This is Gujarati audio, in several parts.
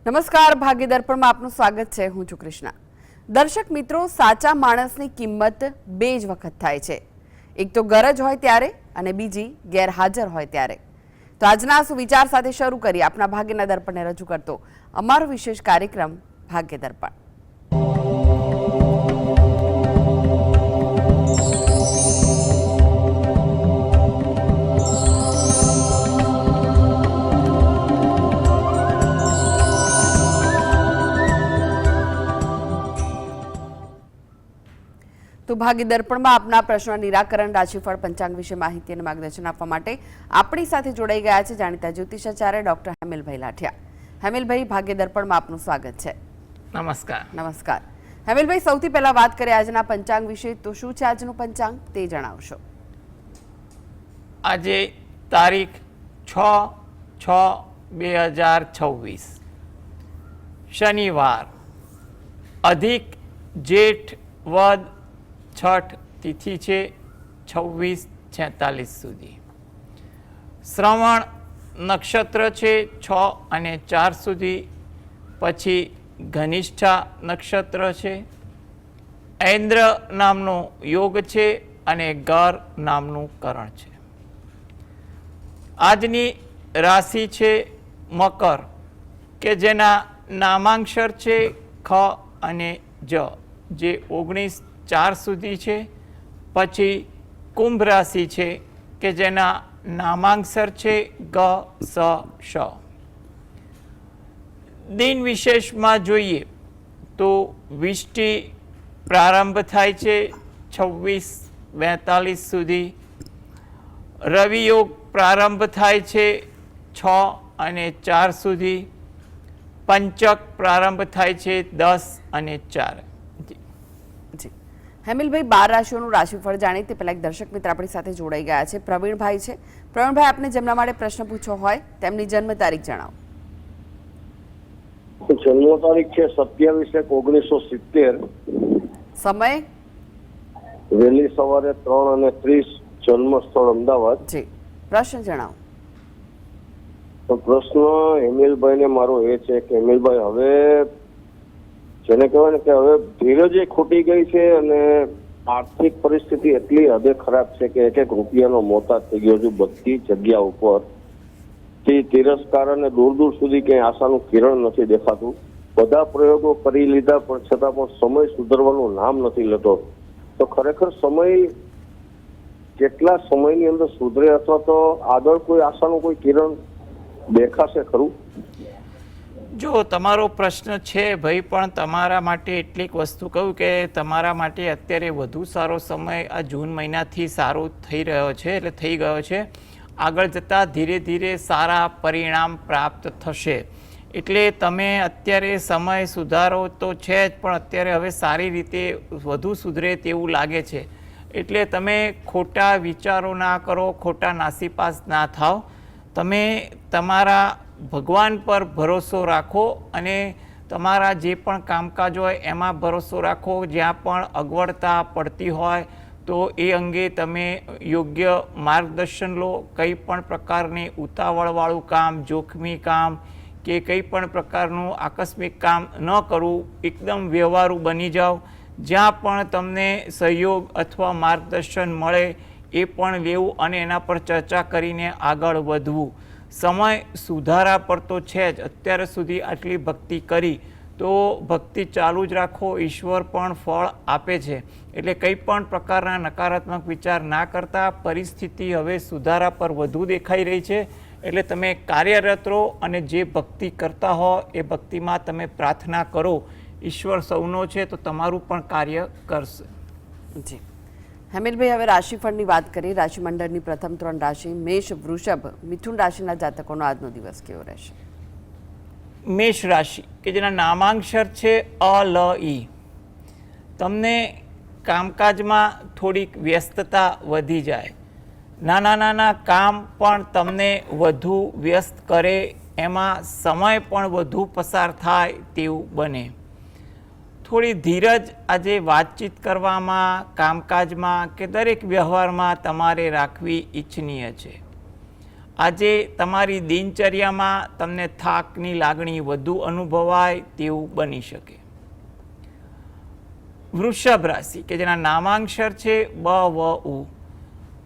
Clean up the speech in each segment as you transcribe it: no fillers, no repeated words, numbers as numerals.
નમસ્કાર, ભાગ્ય દર્પણમાં આપનું સ્વાગત છે. હું છું કૃષ્ણા. દર્શક મિત્રો, સાચા માણસની કિંમત બે જ વખત થાય છે. એક તો ગરજ હોય ત્યારે અને બીજી ગેરહાજર હોય ત્યારે. તો આજના સુવિચાર સાથે શરૂ કરી આપના ભાગ્યના દર્પણને રજૂ કરતો અમારો વિશેષ કાર્યક્રમ ભાગ્ય દર્પણ. તો ભાગ્ય દર્પણમાં આપના પ્રશ્નો નિરાકરણ, રાશિફળ, પંચાંગ વિશે માહિતી અને માર્ગદર્શન આપવા માટે આપણી સાથે જોડાઈ ગયા છે જાણીતા જ્યોતિષાચાર્ય ડોક્ટર હેમિલભાઈ લાઠિયા. હેમિલભાઈ, ભાગ્ય દર્પણમાં આપનું સ્વાગત છે. નમસ્કાર. નમસ્કાર હેમિલભાઈ, સૌથી પહેલા વાત કરીએ આજના પંચાંગ વિશે. તો શું છે આજનું પંચાંગ તે જણાવશો? આજે તારીખ 6/6/2026 શનિવાર, અધિક જેઠ વદ છઠ તિથિ છે 26:46 સુધી. શ્રવણ નક્ષત્ર છે 6 અને 4 સુધી, પછી ઘનિષ્ઠા નક્ષત્ર છે. ઐન્દ્ર નામનો યોગ છે અને ગર નામનું કરણ છે. આજની રાશિ છે મકર, કે જેના નામાંક્ષર છે ખ અને જ, જે 19/4 સુધી છે. પછી કુંભ રાશિ છે કે જેના નામાંક્ષર છે ગ, સ, શ. દિન વિશેષમાં જોઈએ તો વિષ્ટિ પ્રારંભ થાય છે 26:42 સુધી. રવિ યોગ પ્રારંભ થાય છે 6 અને 4 સુધી. પંચક પ્રારંભ થાય છે 10 અને 4. જી હેમિલભાઈ, 12 રાશિઓનું રાશિફળ જાણીએ તે પહેલા એક દર્શક મિત્ર આપણી સાથે જોડાઈ ગયા છે. પ્રવીણભાઈ છે. પ્રવીણભાઈ, આપને જેમના માટે પ્રશ્ન પૂછવો હોય તેમની જન્મ તારીખ જણાવો. જન્મ તારીખ છે 27/1/1970. સમય? વહેલી સવારે 3:30. જન્મ સ્થળ અમદાવાદ. જી, પ્રશ્ન જણાવો. તો પ્રશ્ન હેમિલભાઈ ને મારો એ છે કે હેમિલભાઈ, હવે જેને કહેવાય ને કે હવે ધીરજ ખોટી ગઈ છે અને આર્થિક પરિસ્થિતિ એટલી હદે ખરાબ છે કે એક એક રૂપિયાનો મોતાજ થઈ ગયો છું. બધી જગ્યા ઉપર તિરસ્કાર અને દૂર દૂર સુધી ક્યાંય આશાનું કિરણ નથી દેખાતું. બધા પ્રયોગો કરી લીધા પણ છતાં પણ સમય સુધરવાનું નામ નથી લેતો. તો ખરેખર સમય કેટલા સમયની અંદર સુધરે અથવા તો આગળ કોઈ આશાનું કોઈ કિરણ દેખાશે ખરું? જો તમારો પ્રશ્ન છે ભાઈ, પણ તમારા માટે એટલીક વસ્તુ કહું કે તમારા માટે અત્યારે વધુ સારો સમય આ જૂન મહિનાથી સારો થઈ રહ્યો છે, એટલે થઈ ગયો છે. આગળ જતાં ધીરે ધીરે સારા પરિણામ પ્રાપ્ત થશે. એટલે તમે અત્યારે સમય સુધારો તો છે જ, પણ અત્યારે હવે સારી રીતે વધુ સુધરે તેવું લાગે છે. એટલે તમે ખોટા વિચારો ના કરો, ખોટા નાસીપાસ ના થાવ. તમે તમારા ભગવાન પર ભરોસો રાખો અને તમારા જે પણ કામકાજ હોય એમાં ભરોસો રાખો. જ્યાં પણ અગવડતા પડતી હોય તો એ અંગે તમે યોગ્ય માર્ગદર્શન લો. કંઈ પણ પ્રકારની ઉતાવળવાળું કામ, જોખમી કામ કે કંઈ પણ પ્રકારનું આકસ્મિક કામ ન કરવું. એકદમ વ્યવહારુ બની જાઓ. જ્યાં પણ તમને સહયોગ અથવા માર્ગદર્શન મળે એ પણ લેવું અને એના પર ચર્ચા કરીને આગળ વધવું. સમય સુધારા પર તો છે જ. અત્યાર સુધી આટલી ભક્તિ કરી તો ભક્તિ ચાલુ જ રાખો. ઈશ્વર પણ ફળ આપે છે. એટલે કંઈ પણ પ્રકારના નકારાત્મક વિચાર ના કરતા. પરિસ્થિતિ હવે સુધારા પર વધુ દેખાઈ રહી છે. એટલે તમે કાર્યરત રહો અને જે ભક્તિ કરતા હો એ ભક્તિમાં તમે પ્રાર્થના કરો. ઈશ્વર સૌનો છે તો તમારું પણ કાર્ય કરશે. જી હેમિલભાઈ, હવે રાશિફળની વાત કરીએ. રાશિમંડળની પ્રથમ 3 રાશિ મેષ, વૃષભ, મિથુન રાશિના જાતકોનો આજનો દિવસ કેવો રહેશે? મેષ રાશિ કે જેના નામાંક્ષર છે અ, લ, ઈ. તમને કામકાજમાં થોડીક વ્યસ્તતા વધી જાય. નાના નાના કામ પણ તમને વધુ વ્યસ્ત કરે, એમાં સમય પણ વધુ પસાર થાય તેવું બને. થોડી ધીરજ આજે વાતચીત કરવામાં, કામકાજમાં કે દરેક વ્યવહારમાં તમારે રાખવી ઈચ્છનીય છે. આજે તમારી દિનચર્યામાં તમને થાકની લાગણી વધુ અનુભવાય તેવું બની શકે. વૃષભ રાશિ કે જેના નામાંક્ષર છે બ વ ઉ,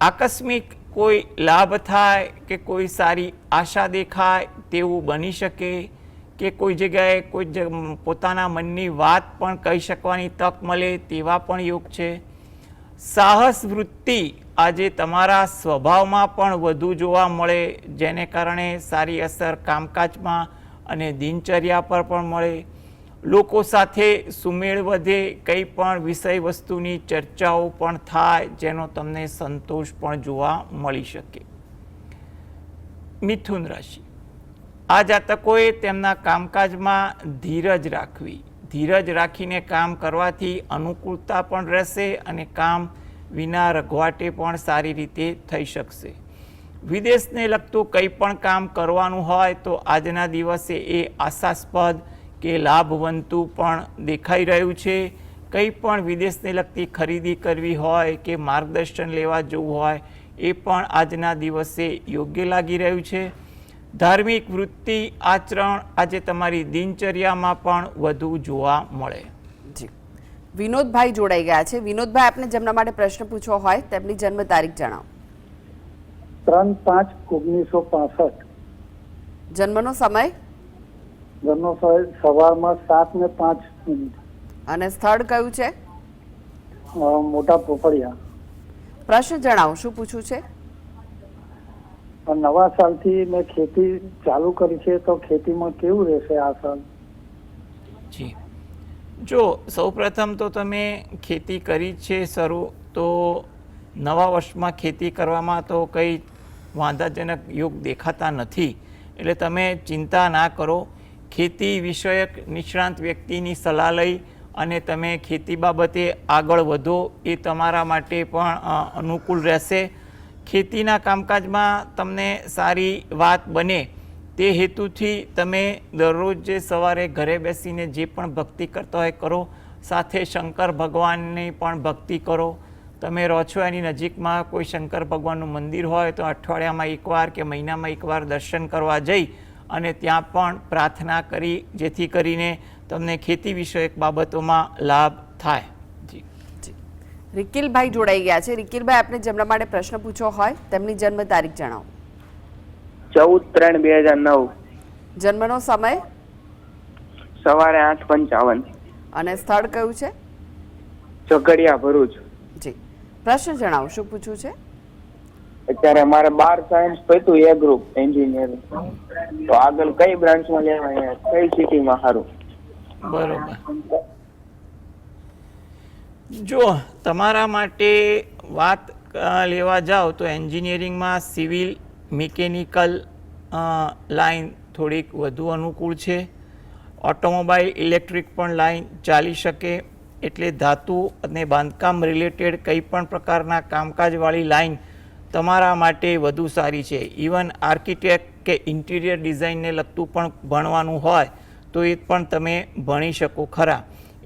આકસ્મિક કોઈ લાભ થાય કે કોઈ સારી આશા દેખાય તેવું બની શકે કે કોઈ જગ્યાએ પોતાના મનની વાત પણ કહી શકવાની તક મળે તેવા પણ યોગ છે. સાહસ વૃત્તિ આજે તમારા સ્વભાવમાં પણ વધુ જોવા મળે, જેને કારણે સારી અસર કામકાજમાં અને દિનચર્યા પર પણ મળે. લોકો સાથે સુમેળ વધે, કંઈ પણ વિષય વસ્તુની ચર્ચાઓ પણ થાય જેનો તમને સંતોષ પણ જોવા મળી શકે. મિથુન રાશિ, આ જાતકોએ તેમના કામકાજમાં ધીરજ રાખવી. ધીરજ રાખીને કામ કરવાથી અનુકૂળતા પણ રહેશે અને કામ વિના રઘવાટે પણ સારી રીતે થઈ શકશે. વિદેશને લગતું કંઈ પણ કામ કરવાનું હોય તો આજના દિવસે એ આશાસ્પદ કે લાભવંતું પણ દેખાઈ રહ્યું છે. કંઈ પણ વિદેશને લગતી ખરીદી કરવી હોય કે માર્ગદર્શન લેવા જવું હોય એ પણ આજના દિવસે યોગ્ય લાગી રહ્યું છે. ધાર્મિક વૃત્તિ આચરણ આજે તમારી દિનચર્યામાં પણ વધુ જોવા મળે. જી, વિનોદભાઈ જોડાઈ ગયા છે. વિનોદભાઈ, આપને જેમના માટે પ્રશ્ન પૂછવો હોય તેમની જન્મ તારીખ જણાવો. 3/5/1965. જન્મનો સમય જન્મનો સમય સવારમાં 7:05. અને સ્થળ કયું છે? મોટા પોપડિયા. પ્રશ્ન જણાવો, શું પૂછવું છે? નવા સાલથી મેં ખેતી ચાલુ કરી છે, તો ખેતીમાં કેવું રહેશે આ સાલ? જી, જો સૌપ્રથમ તો તમે ખેતી કરી છે શરૂ, તો નવા વર્ષમાં ખેતી કરવામાં તો કંઈ વાંધાજનક યોગ દેખાતા નથી, એટલે તમે ચિંતા ના કરો. ખેતી વિષયક નિષ્ણાંત વ્યક્તિની સલાહ લઈ અને તમે ખેતી બાબતે આગળ વધો એ તમારા માટે પણ અનુકૂળ રહેશે. ખેતીના કામકાજમાં તમને સારી વાત બને તે હેતુથી તમે દરરોજ જે સવારે ઘરે બેસીને જે પણ ભક્તિ કરતા હોય કરો, સાથે શંકર ભગવાનની પણ ભક્તિ કરો. તમે રહો છો એની નજીકમાં કોઈ શંકર ભગવાનનું મંદિર હોય તો અઠવાડિયામાં એકવાર કે મહિનામાં એકવાર દર્શન કરવા જઈ અને ત્યાં પણ પ્રાર્થના કરી, જેથી કરીને તમને ખેતી વિષયક બાબતોમાં લાભ થાય. જી, રિકિલભાઈ જોડાઈ ગયા છે. રિકિલભાઈ, આપને જેમના માટે પ્રશ્ન પૂછવો હોય તેમની જન્મ તારીખ જણાવો. 14/3/2009. જન્મનો સમય સવારે 8:55. અને સ્થળ કયું છે? ઝઘડિયા, ભરૂચ. જી, પ્રશ્ન જણાવો, શું પૂછવું છે? અત્યારે મારે 12 સાયન્સ પત્યું, એ ગ્રુપ એન્જિનિયરિંગ, તો આગળ કઈ બ્રાન્ચમાં લેવાય, કઈ સિટીમાં સારું? બરોબર. જો તમારા માટે વાત લેવા જાઓ તો એન્જિનિયરિંગમાં સિવિલ મિકેનિકલ લાઈન થોડીક વધુ અનુકૂળ છે. ઓટોમોબાઈલ ઇલેક્ટ્રિક પણ લાઈન ચાલી શકે, એટલે ધાતુ અને બાંધકામ રિલેટેડ કંઈ પણ પ્રકારના કામકાજવાળી લાઈન તમારા માટે વધુ સારી છે. ઇવન આર્કિટેક્ટ કે ઇન્ટિરિયર ડિઝાઇનને લગતું પણ ભણવાનું હોય તો એ પણ તમે ભણી શકો ખરા.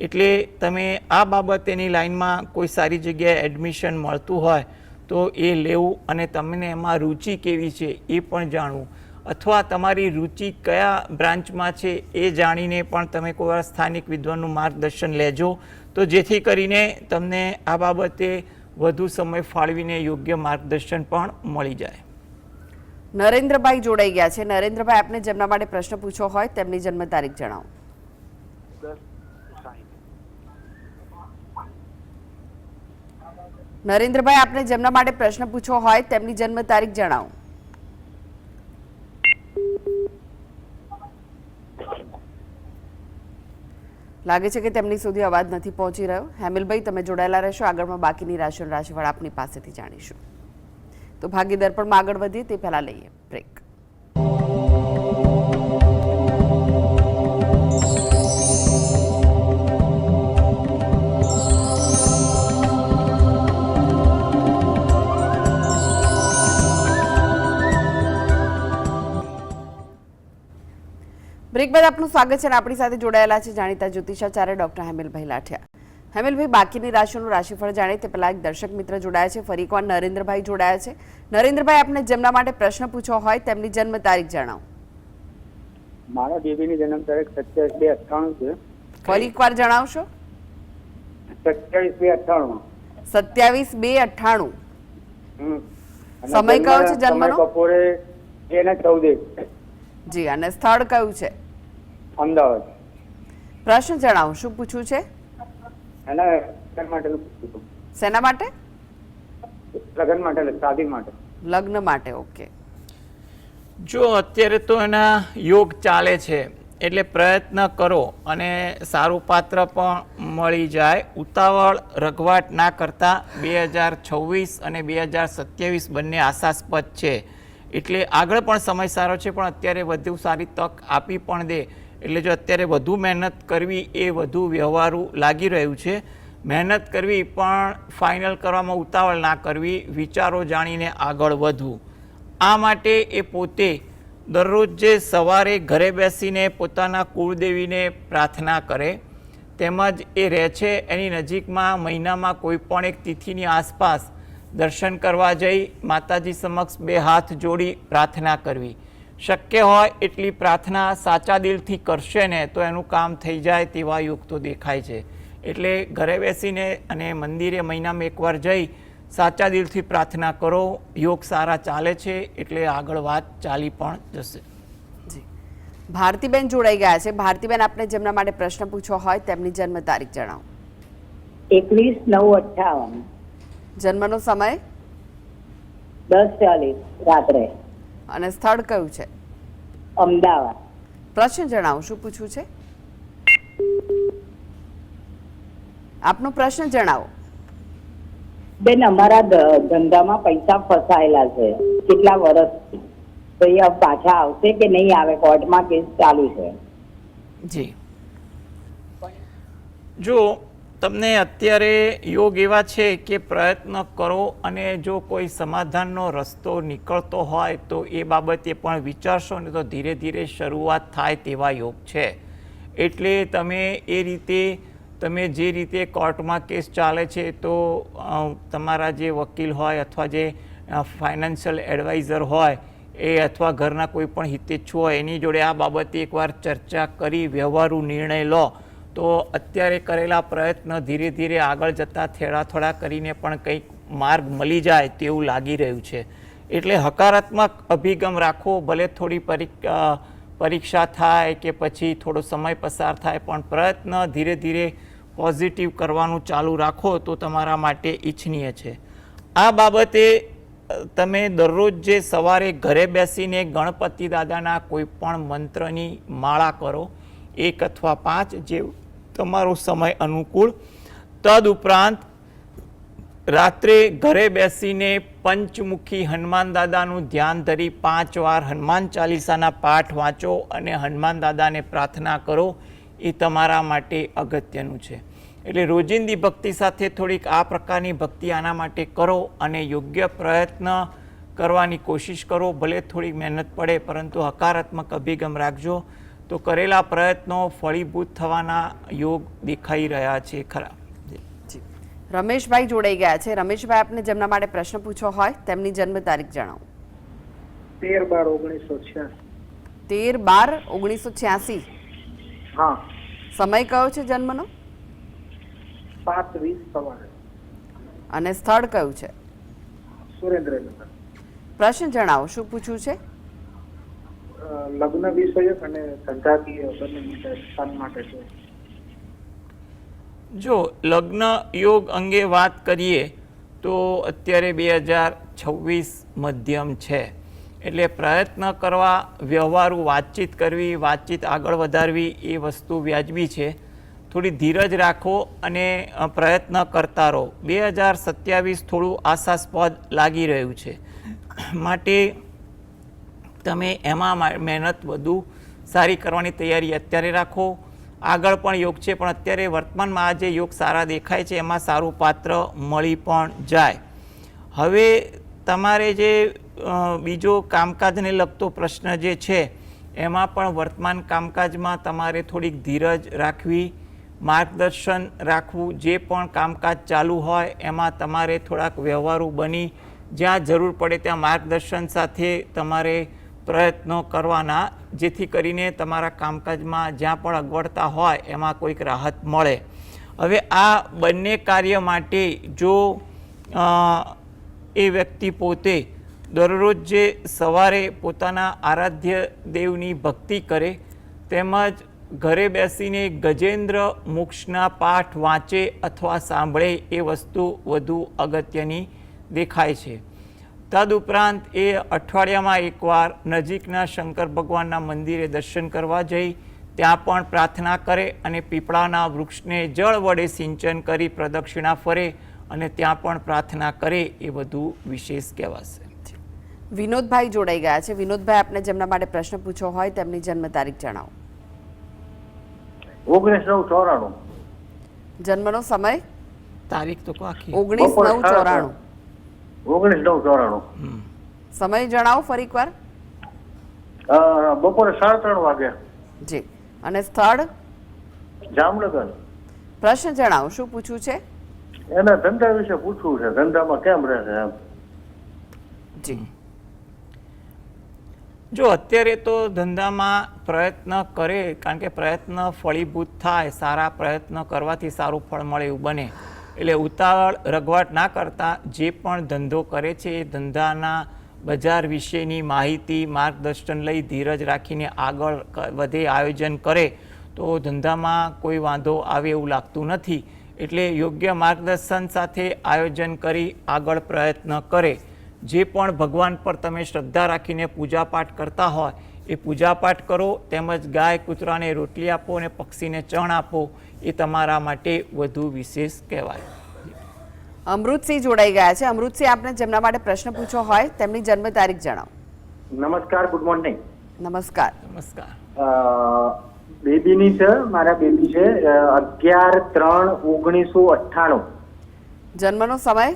એટલે તમે આ બાબતેની લાઈનમાં કોઈ સારી જગ્યાએ એડમિશન મળતું હોય તો એ લેવું અને તમને એમાં રુચિ કેવી છે એ પણ જાણવું, અથવા તમારી રુચિ કયા બ્રાન્ચમાં છે એ જાણીને પણ તમે કોઈ વાર સ્થાનિક વિદ્વાનનું માર્ગદર્શન લેજો, તો જેથી કરીને તમને આ બાબતે વધુ સમય ફાળવીને યોગ્ય માર્ગદર્શન પણ મળી જાય. નરેન્દ્રભાઈ જોડાઈ ગયા છે. નરેન્દ્રભાઈ, આપને જેમના માટે પ્રશ્ન પૂછવો હોય તેમની જન્મ તારીખ જણાવો. નરેન્દ્રભાઈ, આપને જેમના માટે પ્રશ્ન પૂછવો હોય તેમની જન્મ તારીખ જણાવો. લાગે છે કે તેમની સુધી અવાજ નથી પહોંચી રહ્યો. હેમિલભાઈ, તમે જોડાયેલા રહેશો. આગળમાં બાકીની રાશિઓનું રાશિફળ આપની પાસેથી જાણીશું. તો ભાગ્ય દર્પણમાં આગળ વધીએ તે પહેલા લઈએ બ્રેક. બ્રેક બાદ આપનું સ્વાગત છે અને આપણી સાથે જોડાયેલા છે જાણીતા જ્યોતિષાચાર્ય ડોક્ટર હેમિલભાઈ લાઠિયા. હેમેલભાઈ, બાકીની રાશિઓનું રાશિફળ જાણીએ તે પહેલા એક દર્શક મિત્ર જોડાયા છે, ફરી એકવાર નરેન્દ્રભાઈ જોડાયા છે. નરેન્દ્રભાઈ, આપને જેમના માટે પ્રશ્ન પૂછવો હોય તેમની જન્મ તારીખ જણાવો. મારા બેબીની જન્મ તારીખ 27/2/98 છે. ફરી એકવાર જણાવશો? 27/2/98. 27/2/98. અને સમય કયો છે સમય જન્મનો? બપોરે 2:14. જી, અને સ્થળ કયું છે? અમદાવાદ. પ્રશ્ન જણાવો, શું પૂછવું છે? એના લગ્ન માટેનું પૂછ્યું હતું. શેના માટે? લગ્ન માટે, શાદી માટે. લગ્ન માટે. ઓકે. જો અત્યારે તો એના યોગ ચાલે છે, એટલે પ્રયત્ન કરો અને સારું પાત્ર પણ મળી જાય. ઉતાવળ રઘવાટ ના કરતા 2026 અને 2027 બંને આશાસ્પદ છે, એટલે આગળ પણ સમય સારો છે, પણ અત્યારે વધુ સારી તક આપી પણ દે. એટલે જો અત્યારે વધુ મહેનત કરવી એ વધુ વ્યવહારુ લાગી રહ્યું છે. મહેનત કરવી પણ ફાઇનલ કરવામાં ઉતાવળ ના કરવી, વિચારો જાણીને આગળ વધવું. આ માટે એ પોતે દરરોજ જે સવારે ઘરે બેસીને પોતાના કુળદેવીને પ્રાર્થના કરે, તેમજ એ રહે છે એની નજીકમાં મહિનામાં કોઈ પણ એક તિથિની આસપાસ દર્શન કરવા જઈ માતાજી સમક્ષ 2 હાથ જોડી પ્રાર્થના કરવી. શક્ય હોય એટલી પ્રાર્થના સાચા દિલથી કરશે ને તો એનું કામ થઈ જાય તેવા યોગ તો દેખાય છે. એટલે ઘરે બેસીને અને મંદિરે મહિનામાં એકવાર જઈ સાચા દિલથી પ્રાર્થના કરો. યોગ સારા ચાલે છે, એટલે આગળ વાત ચાલી પણ જશે. જી, ભારતીબેન જોડાઈ ગયા છે. ભારતીબેન, આપને જેમના માટે પ્રશ્ન પૂછવો હોય તેમની જન્મ તારીખ જણાવો. 21/9/58. જન્મનો સમય 10:40 રાત્રે. અને સ્થળ કયું છે? અમદાવાદ. પ્રશ્ન જણાવો, શું પૂછવું છે? આપનો પ્રશ્ન જણાવો. બેન, અમારા ધંધામાં પૈસા ફસાયેલા છે કેટલા વર્ષથી, તો એ પાછા આવશે કે નહીં આવે? કોર્ટમાં કેસ ચાલુ છે. જી, જો તમને અત્યારે યોગ એવા છે કે પ્રયત્ન કરો, અને જો કોઈ સમાધાનનો રસ્તો નીકળતો હોય તો એ બાબતે પણ વિચારશો ને તો ધીરે ધીરે શરૂઆત થાય તેવા યોગ છે. એટલે તમે એ રીતે જે રીતે કોર્ટમાં કેસ ચાલે છે તો તમારા જે વકીલ હોય અથવા જે ફાઇનાન્શિયલ એડવાઇઝર હોય એ અથવા ઘરના કોઈ પણ હિતેચ્છુ હોય એની જોડે આ બાબતે એકવાર ચર્ચા કરી વ્યવહારુ નિર્ણય લો તો અત્યારે કરેલા પ્રયત્ન ધીરે ધીરે આગળ જતાં થોડા કરીને પણ કંઈક માર્ગ મળી જાય તેવું લાગી રહ્યું છે. એટલે હકારાત્મક અભિગમ રાખો. ભલે થોડી પરીક્ષા થાય કે પછી થોડો સમય પસાર થાય, પણ પ્રયત્ન ધીરે ધીરે પોઝિટિવ કરવાનું ચાલુ રાખો તો તમારા માટે ઈચ્છનીય છે. આ બાબતે તમે દરરોજ જે સવારે ઘરે બેસીને ગણપતિ દાદાના કોઈ પણ મંત્રની માળા કરો, 1 અથવા 5, જે તમારો સમય અનુકૂળ. તદુપરાંત રાત્રે ઘરે બેસીને પંચમુખી હનુમાન દાદાનું ધ્યાન ધરી 5 વાર હનુમાન ચાલીસાના પાઠ વાંચો અને હનુમાન દાદાને પ્રાર્થના કરો. એ તમારા માટે અગત્યનું છે. એટલે રોજિંદી ભક્તિ સાથે થોડીક આ પ્રકારની ભક્તિ આના માટે કરો અને યોગ્ય પ્રયત્ન કરવાની કોશિશ કરો. ભલે થોડી મહેનત પડે, પરંતુ હકારાત્મક અભિગમ રાખજો તો કરેલા પ્રયત્નો ફળીભૂત થવાના યોગ દેખાઈ રહ્યા છે ખરા. રમેશભાઈ જોડાઈ ગયા છે. રમેશભાઈ, આપને જેમના માટે પ્રશ્ન પૂછવો હોય તેમની જન્મ તારીખ જણાવો. 13/12/1986. 13/12/1986. હા. સમય કયો છે જન્મનો? 7:20 સવારે. અને સ્થળ કયું છે? સુરેન્દ્રનગર. પ્રશ્ન જણાવો, શું પૂછવું છે? લગ્ન વિષયક અને ધંધાકીય બંને સ્થાન માટે છે. જો લગ્ન યોગ અંગે વાત કરીએ તો અત્યારે 2026 મધ્યમ છે, એટલે પ્રયત્ન કરવા, વ્યવહારુ વાતચીત કરવી, વાતચીત આગળ વધારવી એ વસ્તુ વ્યાજબી છે. થોડી ધીરજ રાખો અને પ્રયત્ન કરતા રહો. 2027 થોડું આશાસ્પદ લાગી રહ્યું છે, માટે તમે એમાં મહેનત વધુ સારી કરવાની તૈયારી અત્યારે રાખો. આગળ પણ યોગ છે, પણ અત્યારે વર્તમાનમાં આ જે યોગ સારા દેખાય છે એમાં સારું પાત્ર મળી પણ જાય. હવે તમારે જે બીજો કામકાજને લગતો પ્રશ્ન જે છે એમાં પણ વર્તમાન કામકાજમાં તમારે થોડીક ધીરજ રાખવી, માર્ગદર્શન રાખવું, જે પણ કામકાજ ચાલુ હોય એમાં તમારે થોડાક વ્યવહારુ બની જ્યાં જરૂર પડે ત્યાં માર્ગદર્શન સાથે તમારે પ્રયત્નો કરવાના, જેથી કરીને તમારા કામકાજમાં જ્યાં પણ અગવડતા હોય એમાં કોઈક રાહત મળે. હવે આ બંને કાર્ય માટે જો એ વ્યક્તિ પોતે દરરોજ જે સવારે પોતાના આરાધ્ય દેવની ભક્તિ કરે તેમજ ઘરે બેસીને ગજેન્દ્ર મોક્ષના પાઠ વાંચે અથવા સાંભળે એ વસ્તુ વધુ અગત્યની દેખાય છે. તદુપરાંત એ અઠવાડિયામાં એકવાર નજીકના શંકર ભગવાનના મંદિરે દર્શન કરવા જઈ ત્યાં પણ પ્રાર્થના કરે અને પીપળાના વૃક્ષને જળ વડે સિંચન કરી પ્રદક્ષિણા ફરે અને ત્યાં પણ પ્રાર્થના કરે એ બધું વિશેષ કહેવાશે. વિનોદભાઈ જોડાઈ ગયા છે. વિનોદભાઈ, આપને જેમના માટે પ્રશ્ન પૂછ્યો હોય તેમની જન્મ તારીખ જણાવો. 19/9/94. જન્મનો સમય? તારીખ તો આખી 19/9/94. 19/9/94. સમય જણાવો ફરી એકવાર. બપોરે 3:30 વાગે. જી. અને સ્થળ? જામનગર. પ્રશ્ન જણાવો, શું પૂછવું છે? એના ધંધા વિશે પૂછવું છે, ધંધામાં કેમ રહેશે એમ. જી. જો અત્યારે તો ધંધામાં પ્રયત્ન કરે, કારણ કે પ્રયત્ન ફળીભૂત થાય, સારા પ્રયત્ન કરવાથી સારું ફળ મળે એવું બને, એટલે ઉતાવળ રઘવાટ ના કરતા જે પણ ધંધો કરે છે એ ધંધાના બજાર વિશેની માહિતી માર્ગદર્શન લઈ ધીરજ રાખીને આગળ વધે, આયોજન કરે તો ધંધામાં કોઈ વાંધો આવે એવું લાગતું નથી. એટલે યોગ્ય માર્ગદર્શન સાથે આયોજન કરી આગળ પ્રયત્ન કરે. જે પણ ભગવાન પર તમે શ્રદ્ધા રાખીને પૂજાપાઠ કરતા હોય એ પૂજાપાઠ કરો, તેમજ ગાય કૂતરાને રોટલી આપો અને પક્ષીને ચણ આપો, એ તમારા માટે વધુ વિશેષ કહેવાય. અમૃતસિંહ જોડાઈ ગયા છે. અમૃતસિંહ, આપને જેમના માટે પ્રશ્ન પૂછ્યો હોય તેમની જન્મ તારીખ જણાવો. નમસ્કાર, ગુડ મોર્નિંગ. નમસ્કાર. નમસ્કાર. બેબીની છે, મારા બેબી છે 11/3/1998. જન્મનો સમય?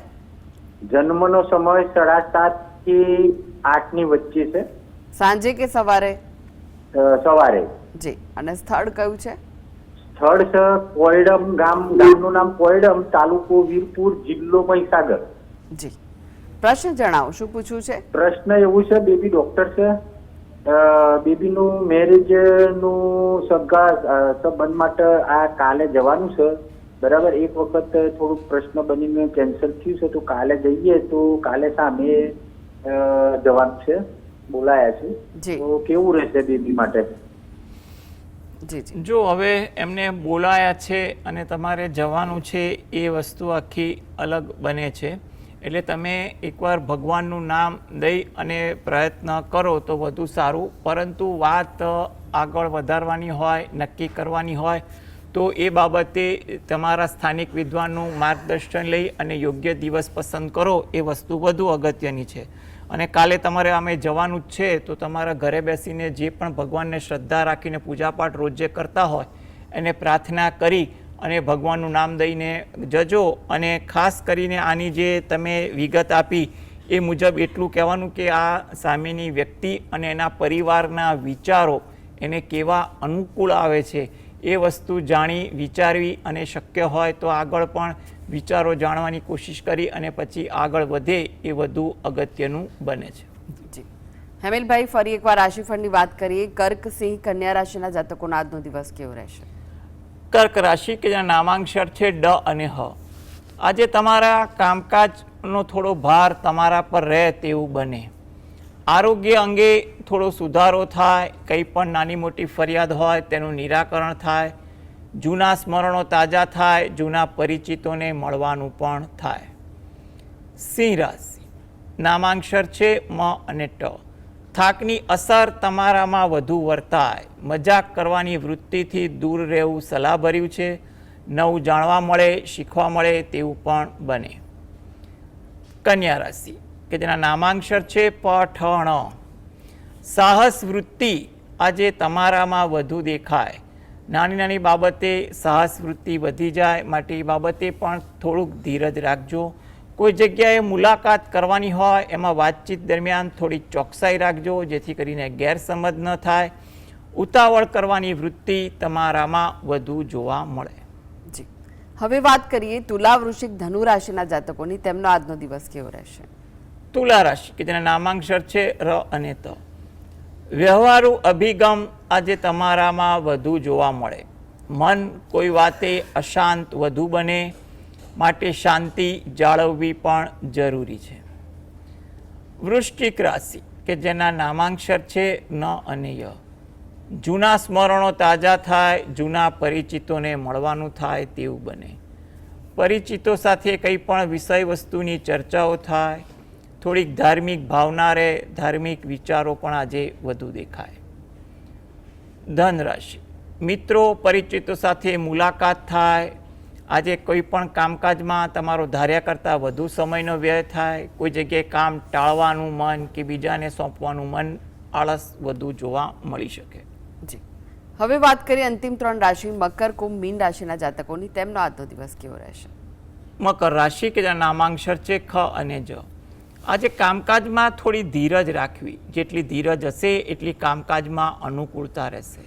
જન્મનો સમય 7:30 થી 8 ની વચ્ચે છે. સાંજે કે સવારે? સવારે. જી. અને સ્થળ કયું છે? સ્થળ છે કોયડમ, ગામનું નામ કોયડમ, તાલુકો વીરપુર, જિલ્લો મહીસાગર. જી. પ્રશ્ન જણાવો, શું પૂછવું છે? પ્રશ્ન એવું છે, બેબી ડોક્ટર છે, બેબીનું મેરેજનું સંબંધ માટે આ કાલે જવાનું છે, બરાબર. એક વખત થોડુંક પ્રશ્ન બનીને કેન્સલ થયું છે, તો કાલે જઈએ તો કાલે સામે જવાનું છે, બોલાયા છે. તો કેવું રહેશે બેબી માટે? જો હવે એમને બોલાયા છે અને તમારે જવાનું છે એ વસ્તુ આખી અલગ બને છે. એટલે તમે એકવાર ભગવાનનું નામ દઈ અને પ્રયત્ન કરો તો વધુ સારું. પરંતુ વાત આગળ વધારવાની હોય, નક્કી કરવાની હોય તો એ બાબતે તમારા સ્થાનિક વિદ્વાનનું માર્ગદર્શન લઈ અને યોગ્ય દિવસ પસંદ કરો એ વસ્તુ વધુ અગત્યની છે. અને કાલે તમારે અમે જવાનું જ છે તો તમારા ઘરે બેસીને જે પણ ભગવાનને શ્રદ્ધા રાખીને પૂજાપાઠ રોજે કરતા હોય એને પ્રાર્થના કરી અને ભગવાનનું નામ દઈને જજો. અને ખાસ કરીને આની જે તમે વિગત આપી એ મુજબ એટલું કહેવાનું કે આ સામેની વ્યક્તિ અને એના પરિવારના વિચારો એને કેવા અનુકૂળ આવે છે એ વસ્તુ જાણી વિચારવી, અને શક્ય હોય તો આગળ પણ વિચારો જાણવાની કોશિશ કરી અને પછી આગળ વધે એ વધુ અગત્યનું બને છે. જી. હેમિલભાઈ, ફરી એકવાર રાશિફળની વાત કરીએ. કર્ક, સિંહ, કન્યા રાશિના જાતકોનો આજનો દિવસ કેવો રહેશે? કર્ક રાશિ કે જેના નામાંક્ષર છે ડ અને હ. આજે તમારા કામકાજનો થોડો ભાર તમારા પર રહે તેવું બને. આરોગ્ય અંગે થોડો સુધારો થાય, કંઈ પણ નાની મોટી ફરિયાદ હોય તેનું નિરાકરણ થાય, જૂના સ્મરણો તાજા થાય, જૂના પરિચિતોને મળવાનું પણ થાય. સિંહ રાશિ નામાંક્ષર છે મ અને ટ. થાકની અસર તમારામાં વધુ વર્તાય, મજાક કરવાની વૃત્તિથી દૂર રહેવું સલાહભર્યું છે. નવું જાણવા મળે, શીખવા મળે તેવું પણ બને. કન્યા રાશિ કે જેના નામાંક્ષર છે પ ઠ ણ. સાહસ વૃત્તિ આજે તમારામાં વધુ દેખાય. નાની નાની બાબતે સાહસ વૃત્તિ વધી જાય, માટે એ બાબતે પણ થોડુંક ધીરજ રાખજો. કોઈ જગ્યાએ મુલાકાત કરવાની હોય એમાં વાતચીત દરમિયાન થોડી ચોકસાઈ રાખજો, જેથી કરીને ગેરસમજ ન થાય. ઉતાવળ કરવાની વૃત્તિ તમારામાં વધુ જોવા મળે. હવે વાત કરીએ તુલા, વૃશ્ચિક, ધનુ રાશિના જાતકોની. તેમનો આજનો દિવસ કેવો રહેશે? તુલા રાશિ કે જેના નામાંક્ષર છે ર અને ત. વ્યવહારુ અભિગમ આજે તમારામાં વધુ જોવા મળે. મન કોઈ વાતે અશાંત વધુ બને, માટે શાંતિ જાળવવી પણ જરૂરી છે. વૃશ્ચિક રાશિ કે જેના નામાંક્ષર છે ન અને ય. જૂના સ્મરણો તાજા થાય, જૂના પરિચિતોને મળવાનું થાય તેવું બને. પરિચિતો સાથે કંઈ પણ વિષય વસ્તુની ચર્ચાઓ થાય. થોડીક ધાર્મિક ભાવના રહે, ધાર્મિક વિચારો પણ આજે વધુ દેખાય. ધન રાશિ, મિત્રો પરિચિતો સાથે મુલાકાત થાય. આજે કોઈ પણ કામકાજમાં તમારો ધાર્યા કરતાં વધુ સમયનો વ્યય થાય. કોઈ જગ્યાએ કામ ટાળવાનું મન કે બીજાને સોંપવાનું મન, આળસ વધુ જોવા મળી શકે. જી, હવે વાત કરીએ અંતિમ 3 રાશિ મકર, કુંભ, મીન રાશિના જાતકોની. તેમનો આજનો દિવસ કેવો રહેશે? મકર રાશિ કે જેના નામાંક્ષર છે ખ અને જ. આજે કામકાજમાં થોડી ધીરજ રાખવી. જેટલી ધીરજ હશે એટલી કામકાજમાં અનુકૂળતા રહેશે.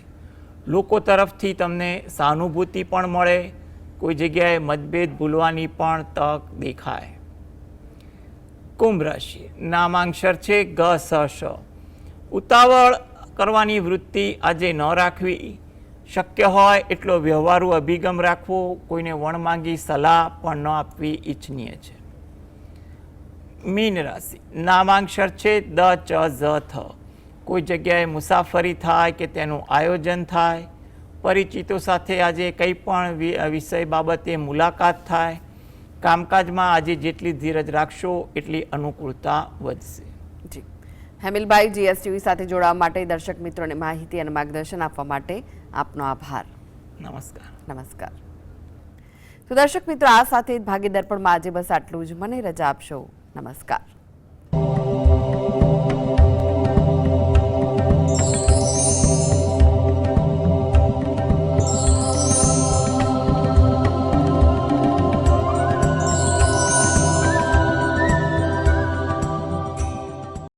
લોકો તરફથી તમને સહાનુભૂતિ પણ મળે. કોઈ જગ્યાએ મતભેદ ભૂલવાની પણ તક દેખાય. કુંભ રાશિ, નામાંક્ષર છે ગ સ શ. ઉતાવળ કરવાની વૃત્તિ આજે ન રાખવી. શક્ય હોય એટલો વ્યવહારુ અભિગમ રાખવો. કોઈને વણમાંગી સલાહ પણ ન આપવી ઈચ્છનીય છે. મીન રાશિ, નામાંક્ષર છે દ ચ ઝ થ. કોઈ જગ્યાએ મુસાફરી થાય કે તેનું આયોજન થાય. પરિચિતો સાથે આજે કંઈ પણ વિષય બાબતે મુલાકાત થાય. કામકાજમાં આજે જેટલી ધીરજ રાખશો એટલી અનુકૂળતા વધશે. જી, હેમિલભાઈ, જીએસટીવી સાથે જોડાવા માટે, દર્શક મિત્રોને માહિતી અને માર્ગદર્શન આપવા માટે આપનો આભાર. નમસ્કાર. નમસ્કાર. તો દર્શક મિત્રો, આ સાથે જ ભાગ્ય દર્પણમાં આજે બસ આટલું જ. મને રજા આપશો. નમસ્કાર.